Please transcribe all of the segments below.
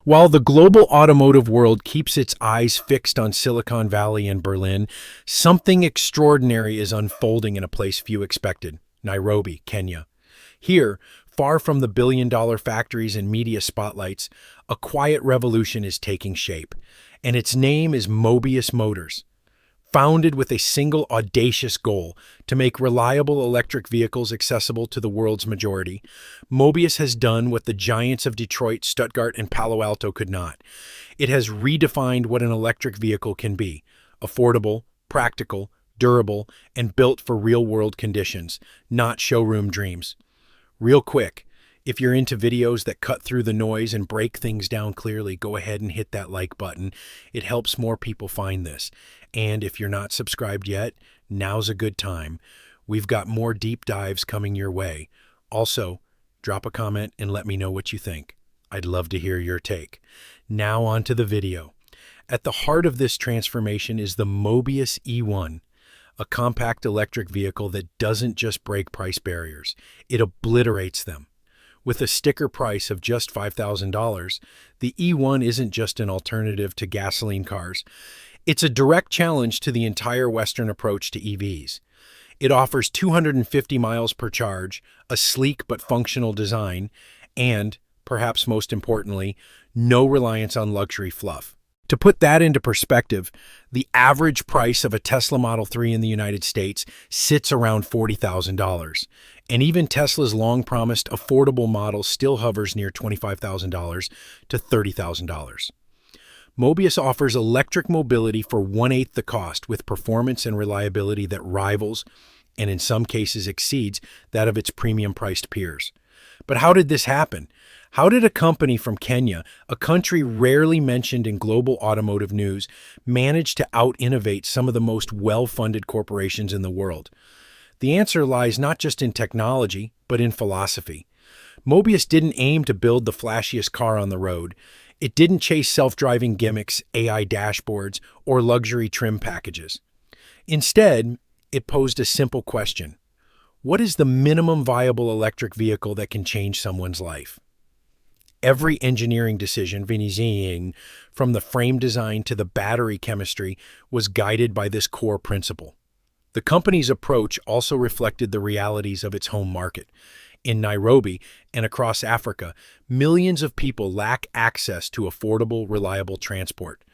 While the global automotive world keeps its eyes fixed on Silicon Valley and Berlin, something extraordinary is unfolding in a place few expected: Nairobi, Kenya. Here, far from the billion-dollar factories and media spotlights, a quiet revolution is taking shape, and its name is Mobius Motors. Founded with a single audacious goal to make reliable electric vehicles accessible to the world's majority, Mobius has done what the giants of Detroit, Stuttgart, and Palo Alto could not. It has redefined what an electric vehicle can be: affordable, practical, durable, and built for real-world conditions, not showroom dreams. Real quick, if you're into videos that cut through the noise and break things down clearly, go ahead and hit that like button. It helps more people find this. And if you're not subscribed yet, now's a good time. We've got more deep dives coming your way. Also, drop a comment and let me know what you think. I'd love to hear your take. Now on to the video. At the heart of this transformation is the Mobius E1, a compact electric vehicle that doesn't just break price barriers, it obliterates them. With a sticker price of just $5,000, the E1 isn't just an alternative to gasoline cars. It's a direct challenge to the entire Western approach to EVs. It offers 250 miles per charge, a sleek but functional design, and, perhaps most importantly, no reliance on luxury fluff. To put that into perspective, the average price of a Tesla Model 3 in the United States sits around $40,000, and even Tesla's long-promised affordable model still hovers near $25,000 to $30,000. Mobius offers electric mobility for one-eighth the cost, with performance and reliability that rivals, and in some cases exceeds, that of its premium-priced peers. But how did this happen? How did a company from Kenya, a country rarely mentioned in global automotive news, manage to out-innovate some of the most well-funded corporations in the world? The answer lies not just in technology, but in philosophy. Mobius didn't aim to build the flashiest car on the road. It didn't chase self-driving gimmicks, AI dashboards, or luxury trim packages. Instead, it posed a simple question: what is the minimum viable electric vehicle that can change someone's life? Every engineering decision, from the frame design to the battery chemistry, was guided by this core principle. The company's approach also reflected the realities of its home market. In Nairobi and across Africa, millions of people lack access to affordable, reliable transport.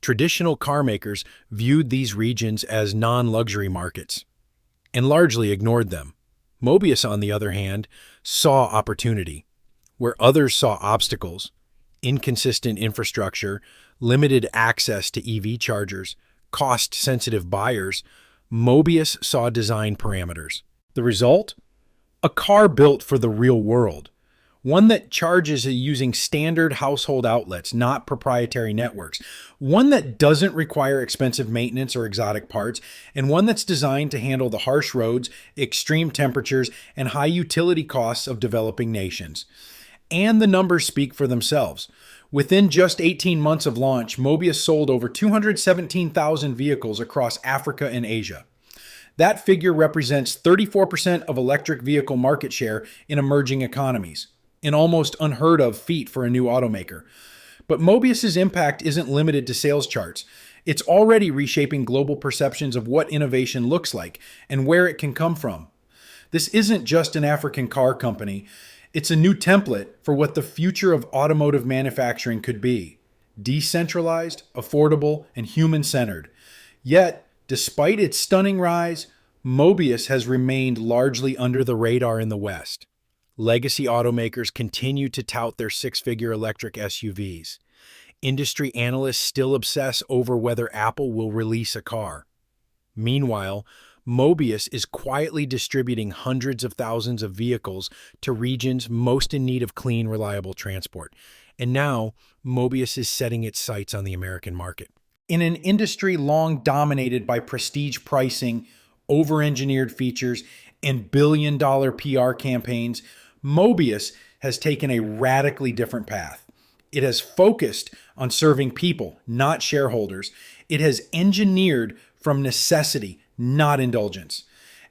Traditional car makers viewed these regions as non-luxury markets and largely ignored them. Mobius, on the other hand, saw opportunity. Where others saw obstacles: inconsistent infrastructure, limited access to EV chargers, cost-sensitive buyers, Mobius saw design parameters. The result? A car built for the real world. One that charges using standard household outlets, not proprietary networks. One that doesn't require expensive maintenance or exotic parts, and one that's designed to handle the harsh roads, extreme temperatures, and high utility costs of developing nations. And the numbers speak for themselves. Within just 18 months of launch, Mobius sold over 217,000 vehicles across Africa and Asia. That figure represents 34% of electric vehicle market share in emerging economies, an almost unheard of feat for a new automaker. But Mobius's impact isn't limited to sales charts. It's already reshaping global perceptions of what innovation looks like and where it can come from. This isn't just an African car company. It's a new template for what the future of automotive manufacturing could be: decentralized, affordable, and human-centered. Yet, despite its stunning rise, Mobius has remained largely under the radar in the West. Legacy automakers continue to tout their six-figure electric SUVs. Industry analysts still obsess over whether Apple will release a car. Meanwhile, Mobius is quietly distributing hundreds of thousands of vehicles to regions most in need of clean, reliable transport. And now, Mobius is setting its sights on the American market. In an industry long dominated by prestige pricing, over-engineered features, and billion-dollar PR campaigns, Mobius has taken a radically different path. It has focused on serving people, not shareholders. It has engineered from necessity, not indulgence.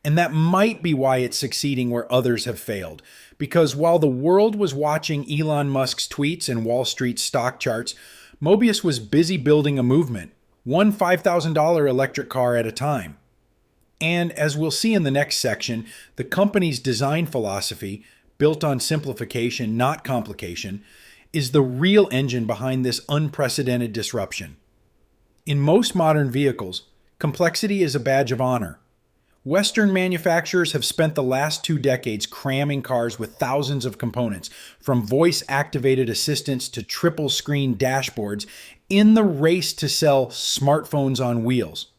And that might be why it's succeeding where others have failed. Because while the world was watching Elon Musk's tweets and Wall Street's stock charts, Mobius was busy building a movement, one $5,000 electric car at a time. And as we'll see in the next section, the company's design philosophy, built on simplification, not complication, is the real engine behind this unprecedented disruption. In most modern vehicles, complexity is a badge of honor. Western manufacturers have spent the last 2 decades cramming cars with thousands of components, from voice-activated assistants to triple-screen dashboards, in the race to sell smartphones on wheels.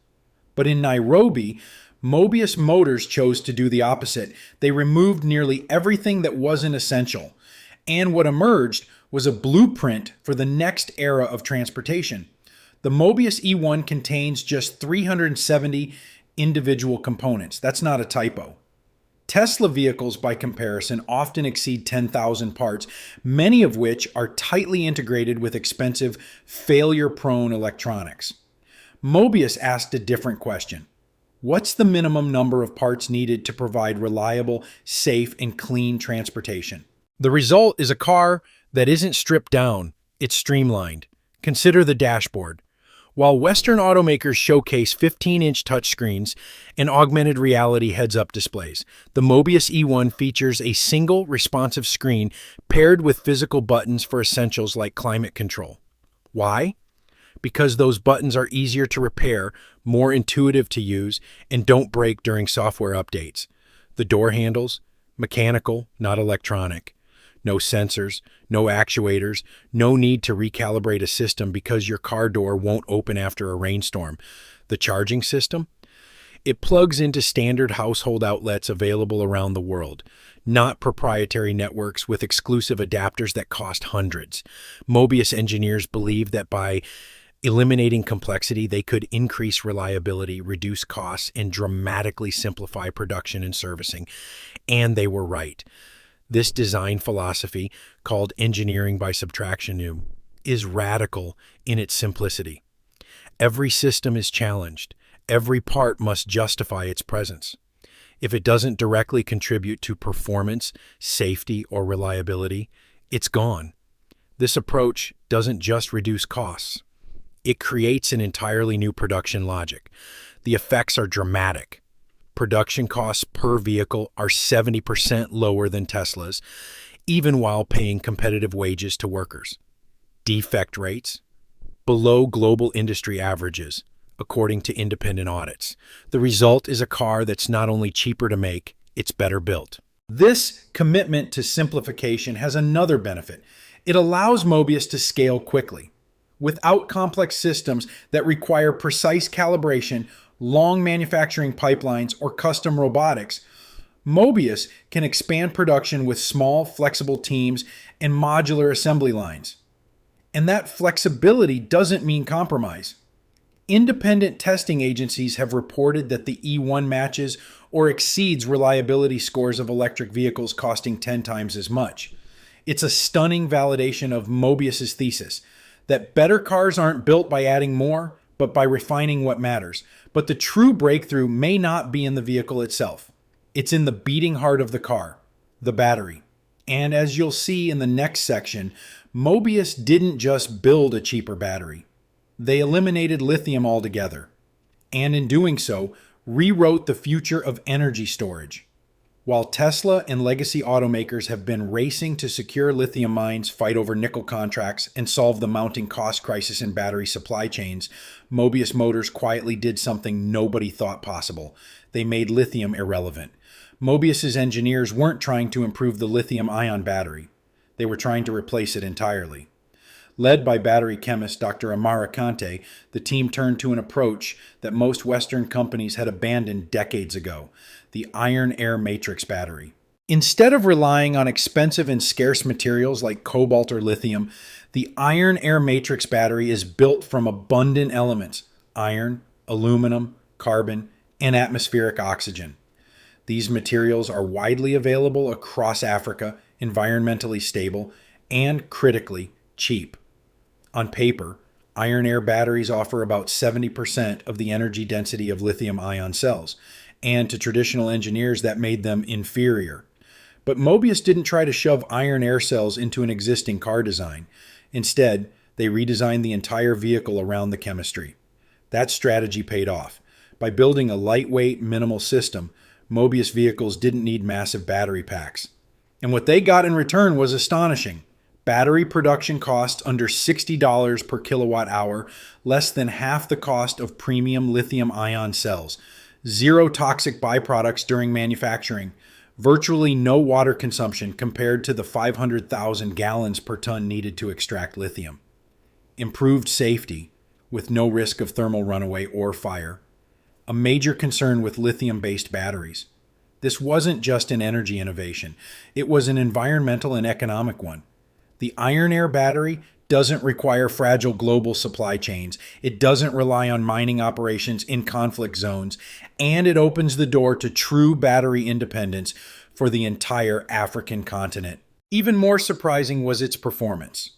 But in Nairobi, Mobius Motors chose to do the opposite. They removed nearly everything that wasn't essential. And what emerged was a blueprint for the next era of transportation. The Mobius E1 contains just 370 individual components. That's not a typo. Tesla vehicles, by comparison, often exceed 10,000 parts, many of which are tightly integrated with expensive, failure-prone electronics. Mobius asked a different question. What's the minimum number of parts needed to provide reliable, safe, and clean transportation? The result is a car that isn't stripped down, it's streamlined. Consider the dashboard. While Western automakers showcase 15-inch touchscreens and augmented reality heads-up displays, the Mobius E1 features a single responsive screen paired with physical buttons for essentials like climate control. Why? Because those buttons are easier to repair, more intuitive to use, and don't break during software updates. The door handles, mechanical, not electronic. No sensors, no actuators, no need to recalibrate a system because your car door won't open after a rainstorm. The charging system? It plugs into standard household outlets available around the world, not proprietary networks with exclusive adapters that cost hundreds. Mobius engineers believe that by eliminating complexity, they could increase reliability, reduce costs, and dramatically simplify production and servicing. And they were right. This design philosophy, called engineering by subtraction, is radical in its simplicity. Every system is challenged. Every part must justify its presence. If it doesn't directly contribute to performance, safety, or reliability, it's gone. This approach doesn't just reduce costs. It creates an entirely new production logic. The effects are dramatic. Production costs per vehicle are 70% lower than Tesla's, even while paying competitive wages to workers. Defect rates below global industry averages, according to independent audits. The result is a car that's not only cheaper to make, it's better built. This commitment to simplification has another benefit. It allows Mobius to scale quickly. Without complex systems that require precise calibration, long manufacturing pipelines, or custom robotics, Mobius can expand production with small, flexible teams and modular assembly lines. And that flexibility doesn't mean compromise. Independent testing agencies have reported that the E1 matches or exceeds reliability scores of electric vehicles costing 10 times as much. It's a stunning validation of Mobius's thesis that better cars aren't built by adding more, but by refining what matters. But the true breakthrough may not be in the vehicle itself. It's in the beating heart of the car, the battery. And as you'll see in the next section, Mobius didn't just build a cheaper battery. They eliminated lithium altogether. And in doing so, rewrote the future of energy storage. While Tesla and legacy automakers have been racing to secure lithium mines, fight over nickel contracts, and solve the mounting cost crisis in battery supply chains, Mobius Motors quietly did something nobody thought possible. They made lithium irrelevant. Mobius's engineers weren't trying to improve the lithium-ion battery. They were trying to replace it entirely. Led by battery chemist Dr. Amara Kante, the team turned to an approach that most Western companies had abandoned decades ago: the iron-air matrix battery. Instead of relying on expensive and scarce materials like cobalt or lithium, the iron-air matrix battery is built from abundant elements: iron, aluminum, carbon, and atmospheric oxygen. These materials are widely available across Africa, environmentally stable, and critically cheap. On paper, iron-air batteries offer about 70% of the energy density of lithium-ion cells, and to traditional engineers that made them inferior. But Mobius didn't try to shove iron air cells into an existing car design. Instead, they redesigned the entire vehicle around the chemistry. That strategy paid off. By building a lightweight, minimal system, Mobius vehicles didn't need massive battery packs. And what they got in return was astonishing. Battery production costs under $60 per kilowatt hour, less than half the cost of premium lithium-ion cells. Zero toxic byproducts during manufacturing. Virtually no water consumption compared to the 500,000 gallons per ton needed to extract lithium. Improved safety, with no risk of thermal runaway or fire. A major concern with lithium-based batteries. This wasn't just an energy innovation. It was an environmental and economic one. The iron air battery doesn't require fragile global supply chains. It doesn't rely on mining operations in conflict zones, and it opens the door to true battery independence for the entire African continent. Even more surprising was its performance.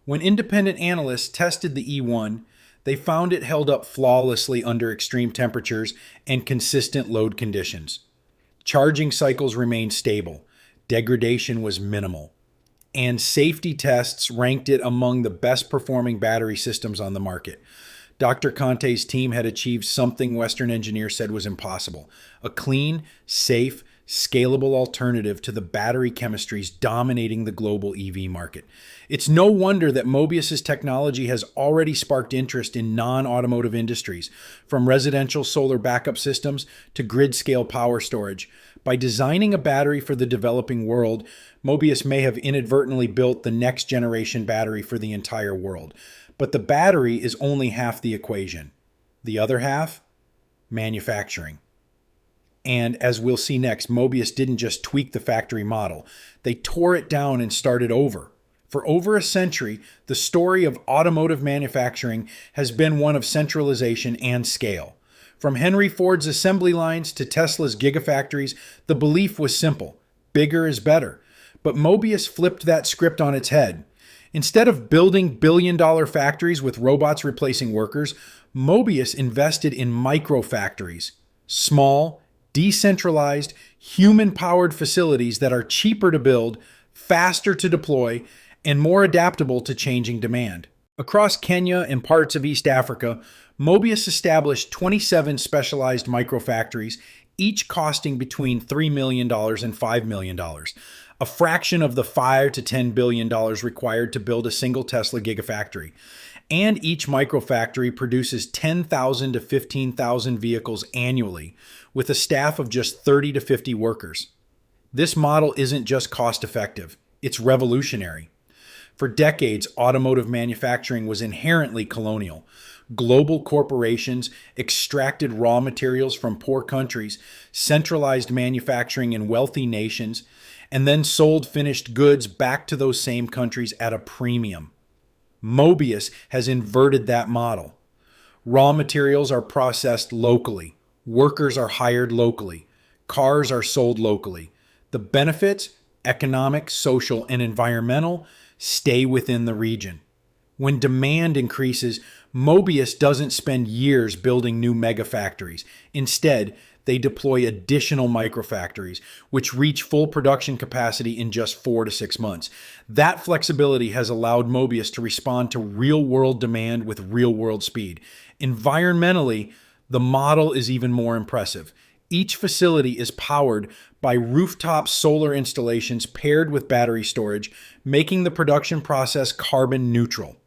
When independent analysts tested the E1, they found it held up flawlessly under extreme temperatures and consistent load conditions. Charging cycles remained stable. Degradation was minimal. And safety tests ranked it among the best performing battery systems on the market. Dr. Conte's team had achieved something Western engineers said was impossible: a clean, safe, scalable alternative to the battery chemistries dominating the global EV market. It's no wonder that Mobius's technology has already sparked interest in non-automotive industries, from residential solar backup systems to grid-scale power storage. By designing a battery for the developing world, Mobius may have inadvertently built the next generation battery for the entire world. But the battery is only half the equation. The other half? Manufacturing. And as we'll see next, Mobius didn't just tweak the factory model. They tore it down and started over. For over a century, the story of automotive manufacturing has been one of centralization and scale. From Henry Ford's assembly lines to Tesla's gigafactories, the belief was simple: bigger is better. But Mobius flipped that script on its head. Instead of building billion-dollar factories with robots replacing workers, Mobius invested in micro-factories, small, decentralized, human-powered facilities that are cheaper to build, faster to deploy, and more adaptable to changing demand. Across Kenya and parts of East Africa, Mobius established 27 specialized microfactories, each costing between $3 million and $5 million, a fraction of the $5 to $10 billion required to build a single Tesla gigafactory. And each microfactory produces 10,000 to 15,000 vehicles annually, with a staff of just 30 to 50 workers. This model isn't just cost-effective, it's revolutionary. For decades, automotive manufacturing was inherently colonial. Global corporations extracted raw materials from poor countries, centralized manufacturing in wealthy nations, and then sold finished goods back to those same countries at a premium. Mobius has inverted that model. Raw materials are processed locally. Workers are hired locally. Cars are sold locally. The benefits, economic, social, and environmental, stay within the region. When demand increases, Mobius doesn't spend years building new megafactories. Instead, they deploy additional microfactories, which reach full production capacity in just 4 to 6 months. That flexibility has allowed Mobius to respond to real-world demand with real-world speed. Environmentally, the model is even more impressive. Each facility is powered by rooftop solar installations paired with battery storage, making the production process carbon neutral.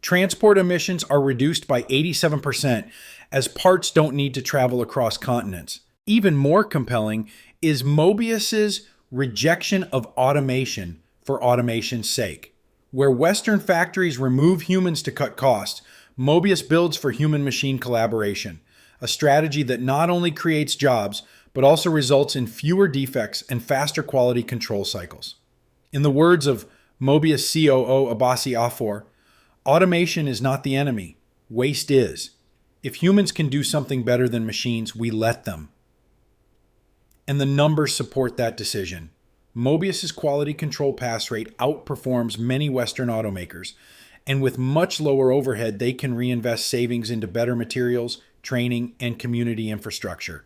Transport emissions are reduced by 87%, as parts don't need to travel across continents. Even more compelling is Mobius's rejection of automation for automation's sake. Where Western factories remove humans to cut costs, Mobius builds for human-machine collaboration, a strategy that not only creates jobs, but also results in fewer defects and faster quality control cycles. In the words of Mobius COO Abasi Afor, automation is not the enemy, waste is. If humans can do something better than machines, we let them. And the numbers support that decision. Mobius's quality control pass rate outperforms many Western automakers, and with much lower overhead, they can reinvest savings into better materials, training, and community infrastructure.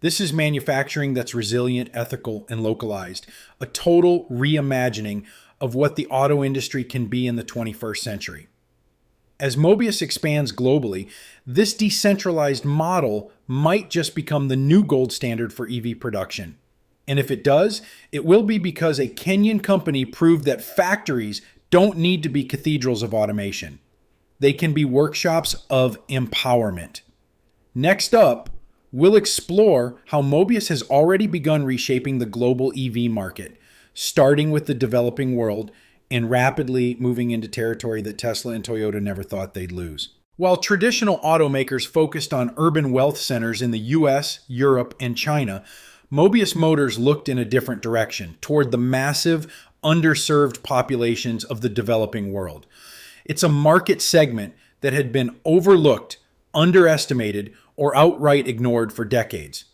This is manufacturing that's resilient, ethical, and localized, a total reimagining of what the auto industry can be in the 21st century. As Mobius expands globally, this decentralized model might just become the new gold standard for EV production. And if it does, it will be because a Kenyan company proved that factories don't need to be cathedrals of automation. They can be workshops of empowerment. Next up, we'll explore how Mobius has already begun reshaping the global EV market, starting with the developing world and rapidly moving into territory that Tesla and Toyota never thought they'd lose. While traditional automakers focused on urban wealth centers in the US, Europe, and China, Mobius Motors looked in a different direction, toward the massive, underserved populations of the developing world. It's a market segment that had been overlooked, underestimated, or outright ignored for decades.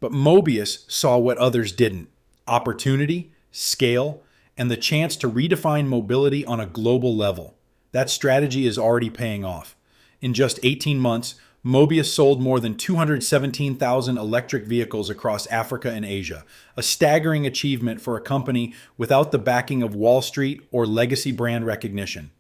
But Mobius saw what others didn't: opportunity, scale, and the chance to redefine mobility on a global level. That strategy is already paying off. In just 18 months, Mobius sold more than 217,000 electric vehicles across Africa and Asia, a staggering achievement for a company without the backing of Wall Street or legacy brand recognition.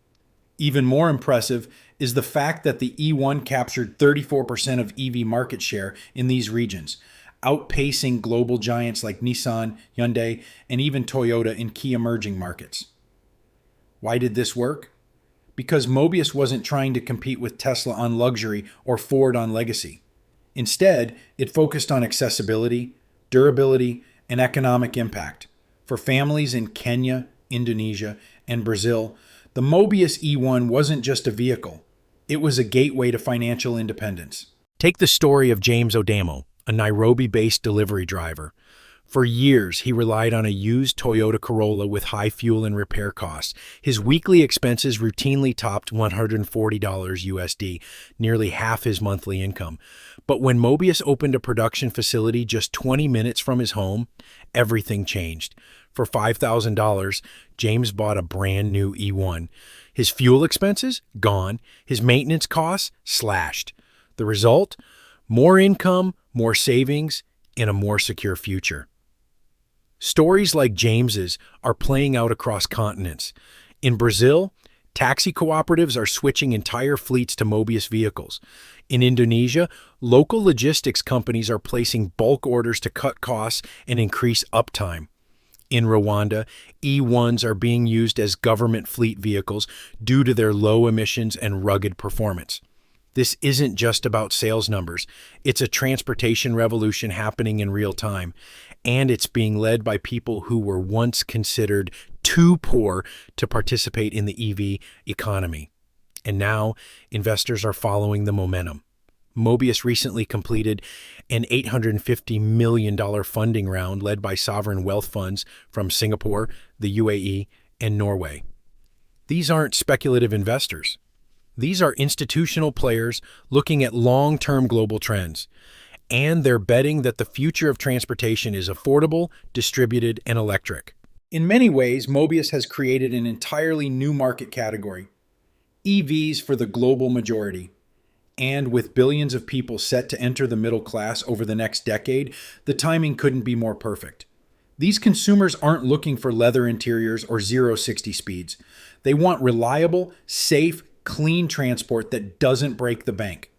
Even more impressive is the fact that the E1 captured 34% of EV market share in these regions, outpacing global giants like Nissan, Hyundai, and even Toyota in key emerging markets. Why did this work? Because Mobius wasn't trying to compete with Tesla on luxury or Ford on legacy. Instead, it focused on accessibility, durability, and economic impact. For families in Kenya, Indonesia, and Brazil, the Mobius E1 wasn't just a vehicle. It was a gateway to financial independence. Take the story of James Odamo, a Nairobi-based delivery driver. For years, he relied on a used Toyota Corolla with high fuel and repair costs. His weekly expenses routinely topped $140 USD, nearly half his monthly income. But when Mobius opened a production facility just 20 minutes from his home, everything changed. For $5,000, James bought a brand new E1. His fuel expenses? Gone. His maintenance costs? Slashed. The result? More income, more savings, and a more secure future. Stories like James's are playing out across continents. In Brazil, taxi cooperatives are switching entire fleets to Mobius vehicles. In Indonesia, local logistics companies are placing bulk orders to cut costs and increase uptime. In Rwanda, E1s are being used as government fleet vehicles due to their low emissions and rugged performance. This isn't just about sales numbers. It's a transportation revolution happening in real time, and it's being led by people who were once considered too poor to participate in the EV economy. And now, investors are following the momentum. Mobius recently completed an $850 million funding round led by sovereign wealth funds from Singapore, the UAE, and Norway. These aren't speculative investors. These are institutional players looking at long-term global trends, and they're betting that the future of transportation is affordable, distributed, and electric. In many ways, Mobius has created an entirely new market category: EVs for the global majority. And with billions of people set to enter the middle class over the next decade, the timing couldn't be more perfect. These consumers aren't looking for leather interiors or 0-60 speeds. They want reliable, safe, clean transport that doesn't break the bank.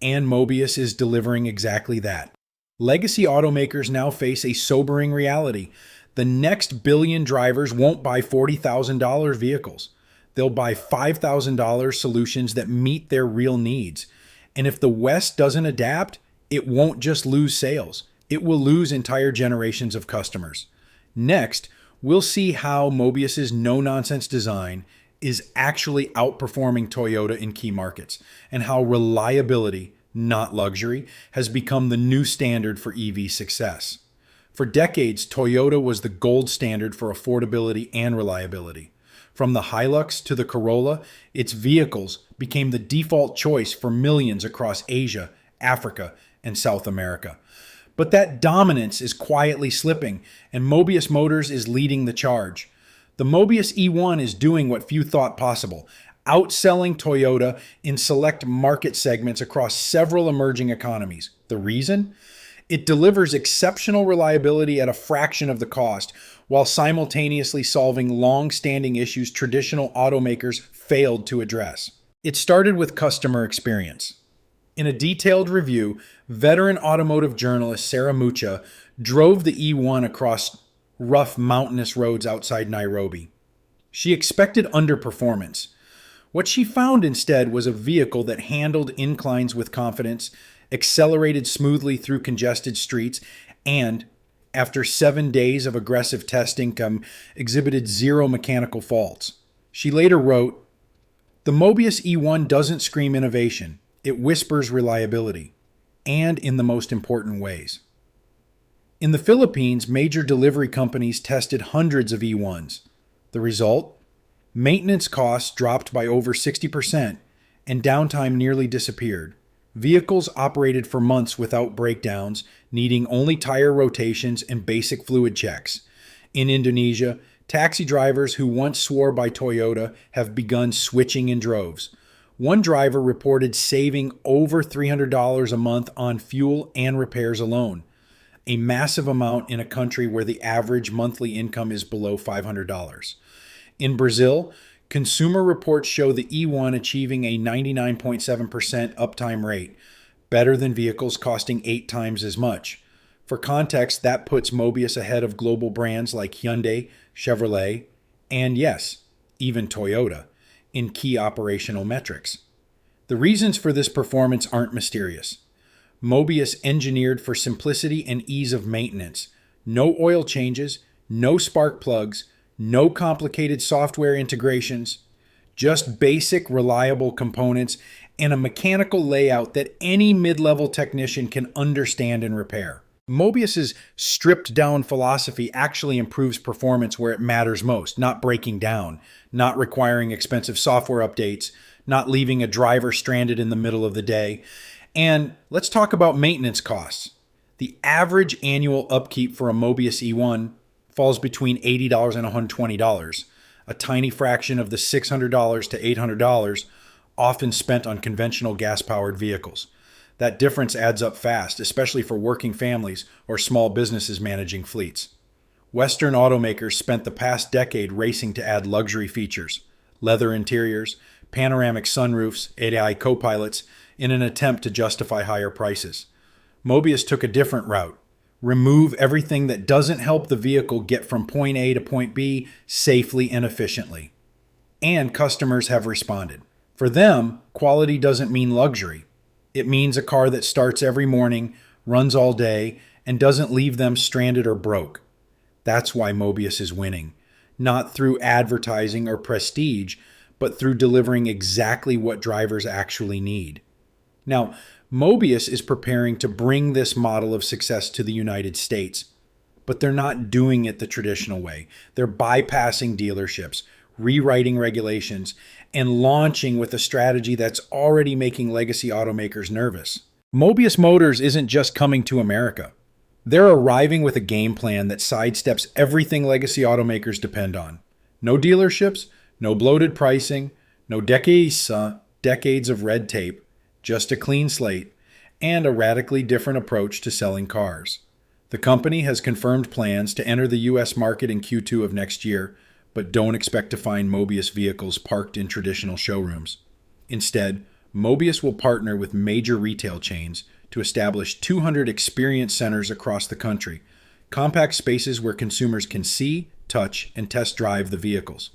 And Mobius is delivering exactly that. Legacy automakers now face a sobering reality. The next billion drivers won't buy $40,000 vehicles. They'll buy $5,000 solutions that meet their real needs. And if the West doesn't adapt, it won't just lose sales. It will lose entire generations of customers. Next, we'll see how Mobius's no-nonsense design is actually outperforming Toyota in key markets, and how reliability, not luxury, has become the new standard for EV success. For decades, Toyota was the gold standard for affordability and reliability. From the Hilux to the Corolla, its vehicles became the default choice for millions across Asia, Africa, and South America. But that dominance is quietly slipping, and Mobius Motors is leading the charge. The Mobius E1 is doing what few thought possible, outselling Toyota in select market segments across several emerging economies. The reason? It delivers exceptional reliability at a fraction of the cost, while simultaneously solving long-standing issues traditional automakers failed to address. It started with customer experience. In a detailed review, veteran automotive journalist Sarah Mucha drove the E1 across rough mountainous roads outside Nairobi. She expected underperformance. What she found instead was a vehicle that handled inclines with confidence, accelerated smoothly through congested streets, and, after 7 days of aggressive testing, exhibited zero mechanical faults. She later wrote, "The Mobius E1 doesn't scream innovation. It whispers reliability, and in the most important ways." In the Philippines, major delivery companies tested hundreds of E1s. The result? Maintenance costs dropped by over 60%, and downtime nearly disappeared. Vehicles operated for months without breakdowns, needing only tire rotations and basic fluid checks. In Indonesia, taxi drivers who once swore by Toyota have begun switching in droves. One driver reported saving over $300 a month on fuel and repairs alone, a massive amount in a country where the average monthly income is below $500. In Brazil, consumer reports show the E1 achieving a 99.7% uptime rate, better than vehicles costing 8 times as much. For context, that puts Mobius ahead of global brands like Hyundai, Chevrolet, and yes, even Toyota, in key operational metrics. The reasons for this performance aren't mysterious. Mobius engineered for simplicity and ease of maintenance. No oil changes, no spark plugs, no complicated software integrations, just basic, reliable components and a mechanical layout that any mid-level technician can understand and repair. Mobius's stripped-down philosophy actually improves performance where it matters most, not breaking down, not requiring expensive software updates, not leaving a driver stranded in the middle of the day. And let's talk about maintenance costs. The average annual upkeep for a Mobius E1 falls between $80 and $120, a tiny fraction of the $600 to $800 often spent on conventional gas-powered vehicles. That difference adds up fast, especially for working families or small businesses managing fleets. Western automakers spent the past decade racing to add luxury features, leather interiors, panoramic sunroofs, AI co-pilots, in an attempt to justify higher prices. Mobius took a different route. Remove everything that doesn't help the vehicle get from point A to point B safely and efficiently. And customers have responded. For them, quality doesn't mean luxury. It means a car that starts every morning, runs all day, and doesn't leave them stranded or broke. That's why Mobius is winning. Not through advertising or prestige, but through delivering exactly what drivers actually need. Now, Mobius is preparing to bring this model of success to the United States, but they're not doing it the traditional way. They're bypassing dealerships, rewriting regulations, and launching with a strategy that's already making legacy automakers nervous. Mobius Motors isn't just coming to America. They're arriving with a game plan that sidesteps everything legacy automakers depend on. No dealerships, no bloated pricing, no decades of red tape, just a clean slate, and a radically different approach to selling cars. The company has confirmed plans to enter the U.S. market in Q2 of next year, but don't expect to find Mobius vehicles parked in traditional showrooms. Instead, Mobius will partner with major retail chains to establish 200 experience centers across the country, compact spaces where consumers can see, touch, and test drive the vehicles.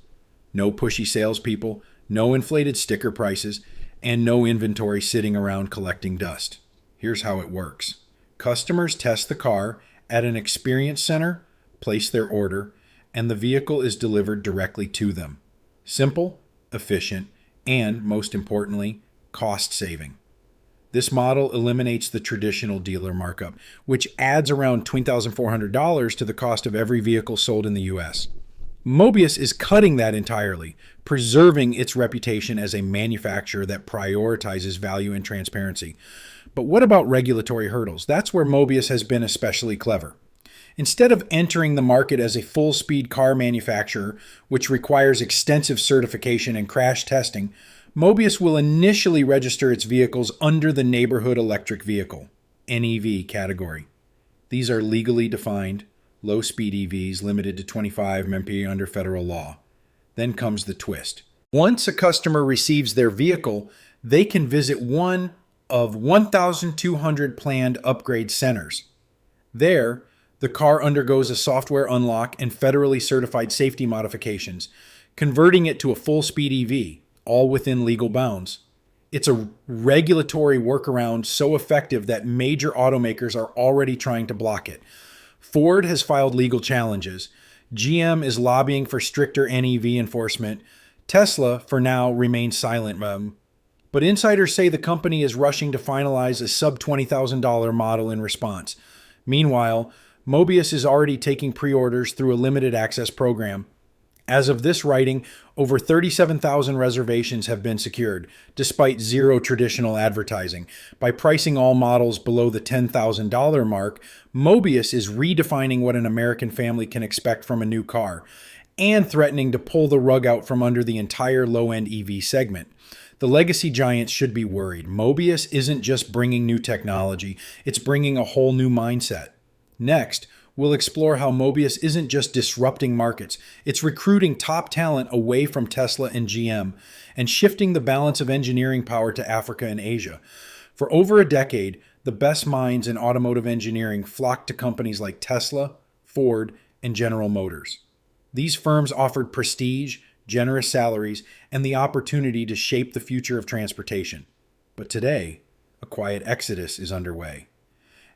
No pushy salespeople, no inflated sticker prices, and no inventory sitting around collecting dust. Here's how it works. Customers test the car at an experience center, place their order, and the vehicle is delivered directly to them. Simple, efficient, and, most importantly, cost-saving. This model eliminates the traditional dealer markup, which adds around $2,400 to the cost of every vehicle sold in the U.S. Mobius is cutting that entirely, preserving its reputation as a manufacturer that prioritizes value and transparency. But what about regulatory hurdles? That's where Mobius has been especially clever. Instead of entering the market as a full-speed car manufacturer, which requires extensive certification and crash testing, Mobius will initially register its vehicles under the Neighborhood Electric Vehicle (NEV) category. These are legally defined, low-speed EVs limited to 25 mph under federal law. Then comes the twist. Once a customer receives their vehicle, they can visit one of 1,200 planned upgrade centers. There, the car undergoes a software unlock and federally certified safety modifications, converting it to a full-speed EV, all within legal bounds. It's a regulatory workaround so effective that major automakers are already trying to block it. Ford has filed legal challenges. GM is lobbying for stricter NEV enforcement. Tesla, for now, remains silent. But insiders say the company is rushing to finalize a sub-$20,000 model in response. Meanwhile, Mobius is already taking pre-orders through a limited access program. As of this writing, over 37,000 reservations have been secured, despite zero traditional advertising. By pricing all models below the $10,000 mark, Mobius is redefining what an American family can expect from a new car, and threatening to pull the rug out from under the entire low-end EV segment. The legacy giants should be worried. Mobius isn't just bringing new technology, it's bringing a whole new mindset. Next, we'll explore how Mobius isn't just disrupting markets, it's recruiting top talent away from Tesla and GM, and shifting the balance of engineering power to Africa and Asia. For over a decade, the best minds in automotive engineering flocked to companies like Tesla, Ford, and General Motors. These firms offered prestige, generous salaries, and the opportunity to shape the future of transportation. But today, a quiet exodus is underway.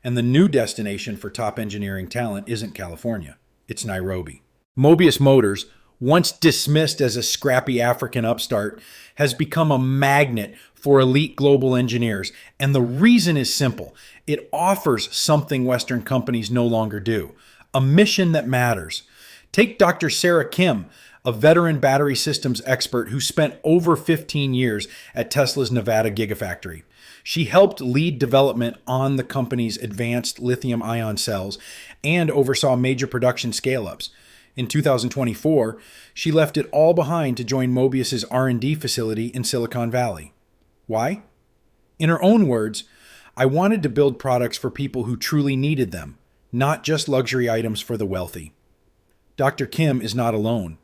And the new destination for top engineering talent isn't California, it's Nairobi. Mobius Motors, once dismissed as a scrappy African upstart, has become a magnet for elite global engineers. And the reason is simple. It offers something Western companies no longer do, a mission that matters. Take Dr. Sarah Kim, a veteran battery systems expert who spent over 15 years at Tesla's Nevada Gigafactory. She helped lead development on the company's advanced lithium-ion cells and oversaw major production scale-ups. In 2024, she left it all behind to join Mobius's R&D facility in Silicon Valley. Why? In her own words, "I wanted to build products for people who truly needed them, not just luxury items for the wealthy." Dr. Kim is not alone.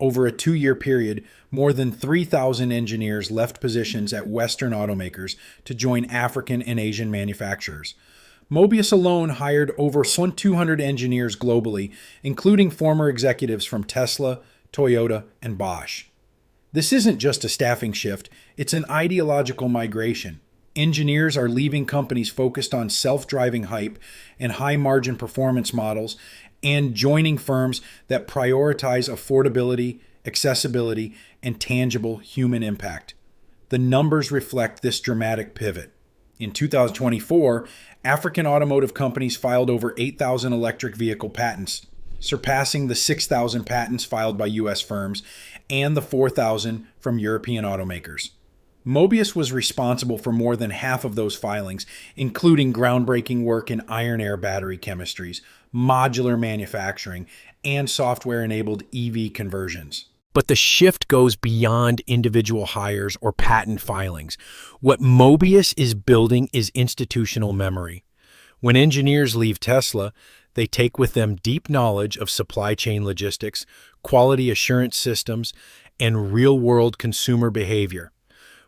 Over a 2-year period, more than 3,000 engineers left positions at Western automakers to join African and Asian manufacturers. Mobius alone hired over 200 engineers globally, including former executives from Tesla, Toyota, and Bosch. This isn't just a staffing shift, it's an ideological migration. Engineers are leaving companies focused on self-driving hype and high-margin performance models and joining firms that prioritize affordability, accessibility, and tangible human impact. The numbers reflect this dramatic pivot. In 2024, African automotive companies filed over 8,000 electric vehicle patents, surpassing the 6,000 patents filed by U.S. firms and the 4,000 from European automakers. Mobius was responsible for more than half of those filings, including groundbreaking work in iron-air battery chemistries, modular manufacturing, and software-enabled EV conversions. But the shift goes beyond individual hires or patent filings. What Mobius is building is institutional memory. When engineers leave Tesla, they take with them deep knowledge of supply chain logistics, quality assurance systems, and real-world consumer behavior.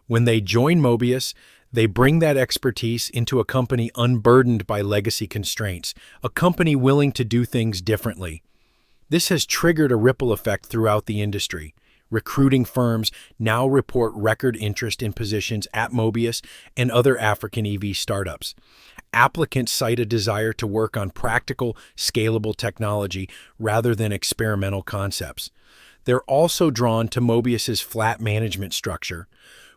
When they join Mobius, they bring that expertise into a company unburdened by legacy constraints, a company willing to do things differently. This has triggered a ripple effect throughout the industry. Recruiting firms now report record interest in positions at Mobius and other African EV startups. Applicants cite a desire to work on practical, scalable technology rather than experimental concepts. They're also drawn to Mobius's flat management structure,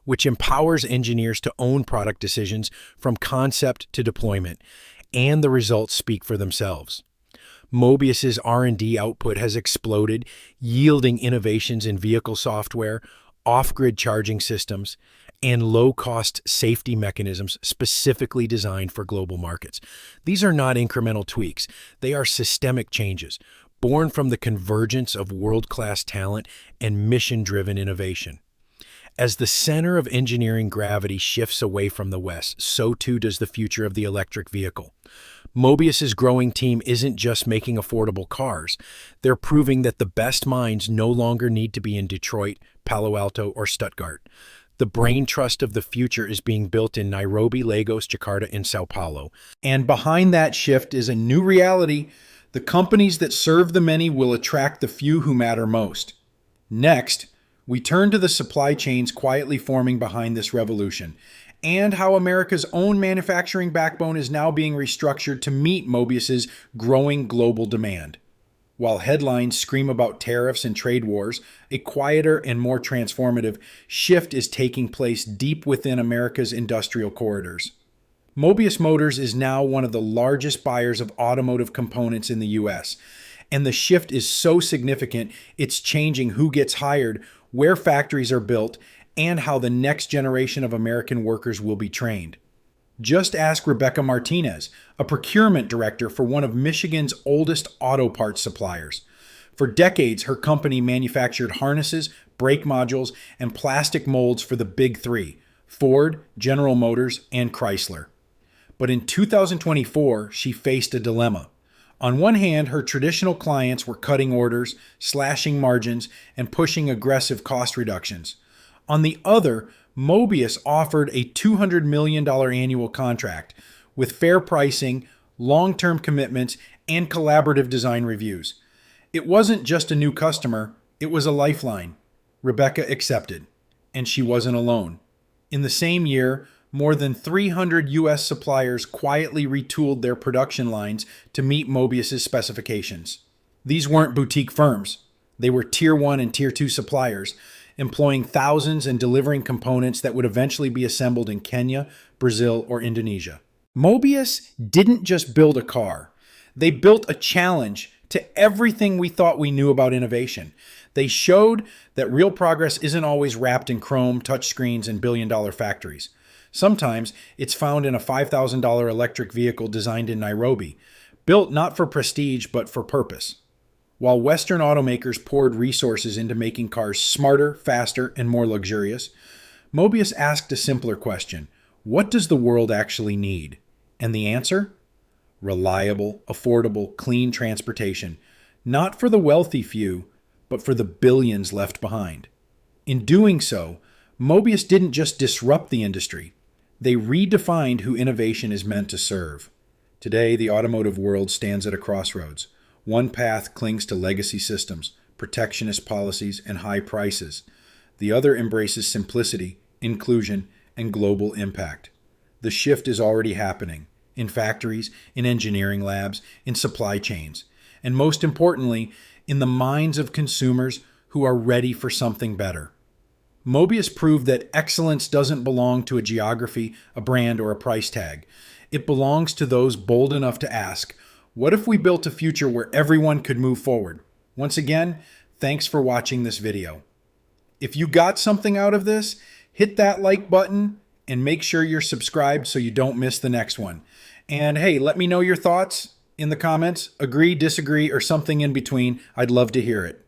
which empowers engineers to own product decisions from concept to deployment, and the results speak for themselves. Mobius's R&D output has exploded, yielding innovations in vehicle software, off-grid charging systems, and low-cost safety mechanisms specifically designed for global markets. These are not incremental tweaks. They are systemic changes, born from the convergence of world-class talent and mission-driven innovation. As the center of engineering gravity shifts away from the West, so too does the future of the electric vehicle. Mobius's growing team isn't just making affordable cars. They're proving that the best minds no longer need to be in Detroit, Palo Alto, or Stuttgart. The brain trust of the future is being built in Nairobi, Lagos, Jakarta, and Sao Paulo. And behind that shift is a new reality. The companies that serve the many will attract the few who matter most. Next, we turn to the supply chains quietly forming behind this revolution, and how America's own manufacturing backbone is now being restructured to meet Mobius's growing global demand. While headlines scream about tariffs and trade wars, a quieter and more transformative shift is taking place deep within America's industrial corridors. Mobius Motors is now one of the largest buyers of automotive components in the U.S., and the shift is so significant it's changing who gets hired, where factories are built, and how the next generation of American workers will be trained. Just ask Rebecca Martinez, a procurement director for one of Michigan's oldest auto parts suppliers. For decades, her company manufactured harnesses, brake modules, and plastic molds for the big three: Ford, General Motors, and Chrysler. But in 2024, she faced a dilemma. On one hand, her traditional clients were cutting orders, slashing margins, and pushing aggressive cost reductions. On the other, Mobius offered a $200 million annual contract with fair pricing, long-term commitments, and collaborative design reviews. It wasn't just a new customer, it was a lifeline. Rebecca accepted, and she wasn't alone. In the same year, more than 300 U.S. suppliers quietly retooled their production lines to meet Mobius's specifications. These weren't boutique firms. They were Tier 1 and Tier 2 suppliers, employing thousands and delivering components that would eventually be assembled in Kenya, Brazil, or Indonesia. Mobius didn't just build a car. They built a challenge to everything we thought we knew about innovation. They showed that real progress isn't always wrapped in chrome, touchscreens, and billion-dollar factories. Sometimes it's found in a $5,000 electric vehicle designed in Nairobi, built not for prestige but for purpose. While Western automakers poured resources into making cars smarter, faster, and more luxurious, Mobius asked a simpler question: what does the world actually need? And the answer? Reliable, affordable, clean transportation, not for the wealthy few, but for the billions left behind. In doing so, Mobius didn't just disrupt the industry, they redefined who innovation is meant to serve. Today, the automotive world stands at a crossroads. One path clings to legacy systems, protectionist policies, and high prices. The other embraces simplicity, inclusion, and global impact. The shift is already happening in factories, in engineering labs, in supply chains, and most importantly, in the minds of consumers who are ready for something better. Mobius proved that excellence doesn't belong to a geography, a brand, or a price tag. It belongs to those bold enough to ask, what if we built a future where everyone could move forward? Once again, thanks for watching this video. If you got something out of this, hit that like button and make sure you're subscribed so you don't miss the next one. And hey, let me know your thoughts in the comments. Agree, disagree, or something in between. I'd love to hear it.